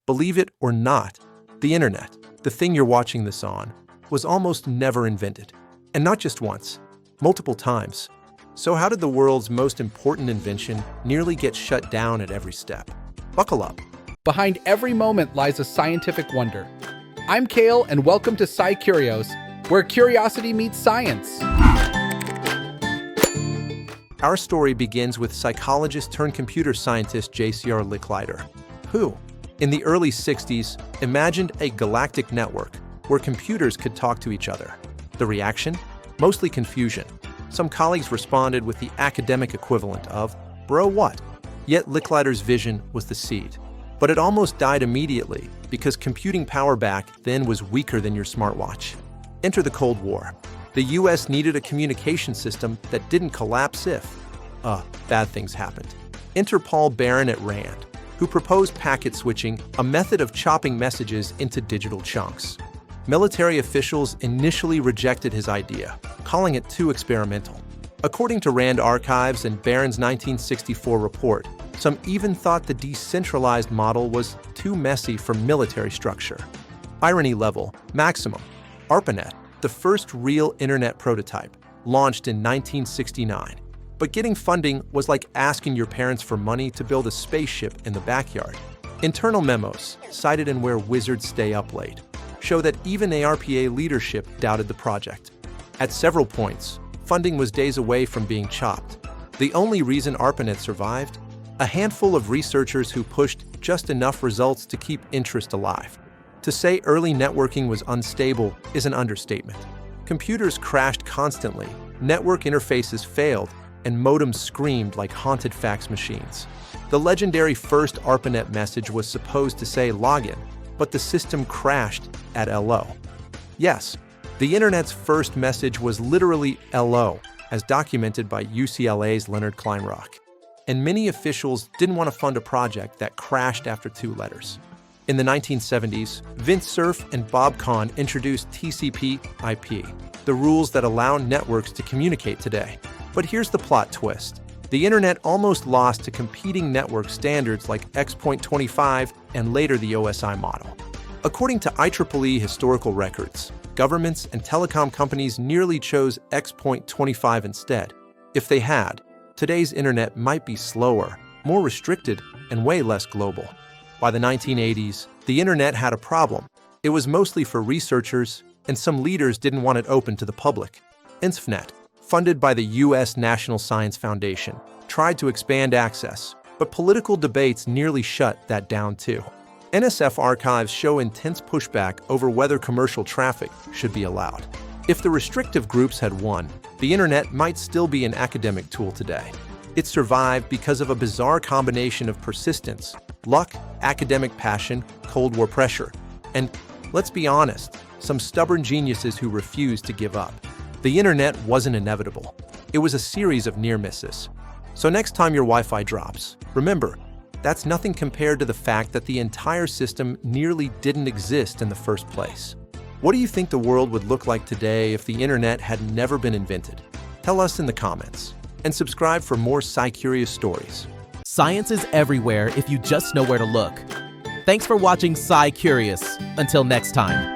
Believe it or not, the internet, the thing you're watching this on, was almost never invented. And not just once, multiple times. So how did the world's most important invention nearly get shut down at every step? Buckle up. Behind every moment lies a scientific wonder. I'm Kale, and welcome to SciCurios, where curiosity meets science. Our story begins with psychologist turned computer scientist J.C.R. Licklider, who, in the early 60s, imagined a galactic network where computers could talk to each other. The reaction? Mostly confusion. Some colleagues responded with the academic equivalent of, "Bro, what?" Yet Licklider's vision was the seed. But it almost died immediately because computing power back then was weaker than your smartwatch. Enter the Cold War. The US needed a communication system that didn't collapse if, bad things happened. Enter Baran at Rand, who proposed packet switching, a method of chopping messages into digital chunks. Military officials initially rejected his idea, calling it too experimental. According to Rand archives and Baran's 1964 report, some even thought the decentralized model was too messy for military structure. Irony level, maximum. ARPANET, the first real internet prototype, launched in 1969. But getting funding was like asking your parents for money to build a spaceship in the backyard. Internal memos, cited in Where Wizards Stay Up Late, show that even ARPA leadership doubted the project. At several points, funding was days away from being chopped. The only reason ARPANET survived? A handful of researchers who pushed just enough results to keep interest alive. To say early networking was unstable is an understatement. Computers crashed constantly, network interfaces failed, and modems screamed like haunted fax machines. The legendary first ARPANET message was supposed to say login, but the system crashed at LO. Yes, the internet's first message was literally LO, as documented by UCLA's Leonard Kleinrock. And many officials didn't want to fund a project that crashed after 2 letters. In the 1970s, Vince Cerf and Bob Kahn introduced TCP/IP, the rules that allow networks to communicate today. But here's the plot twist. The internet almost lost to competing network standards like X.25 and later the OSI model. According to IEEE historical records, governments and telecom companies nearly chose X.25 instead. If they had, today's internet might be slower, more restricted, and way less global. By the 1980s, the internet had a problem. It was mostly for researchers, and some leaders didn't want it open to the public. INSFnet, funded by the U.S. National Science Foundation, tried to expand access, but political debates nearly shut that down too. NSF archives show intense pushback over whether commercial traffic should be allowed. If the restrictive groups had won, the internet might still be an academic tool today. It survived because of a bizarre combination of persistence, luck, academic passion, Cold War pressure, and, let's be honest, some stubborn geniuses who refused to give up. The internet wasn't inevitable. It was a series of near misses. So next time your Wi-Fi drops, remember, that's nothing compared to the fact that the entire system nearly didn't exist in the first place. What do you think the world would look like today if the internet had never been invented? Tell us in the comments. And subscribe for more SciCurious stories. Science is everywhere if you just know where to look. Thanks for watching SciCurious. Until next time.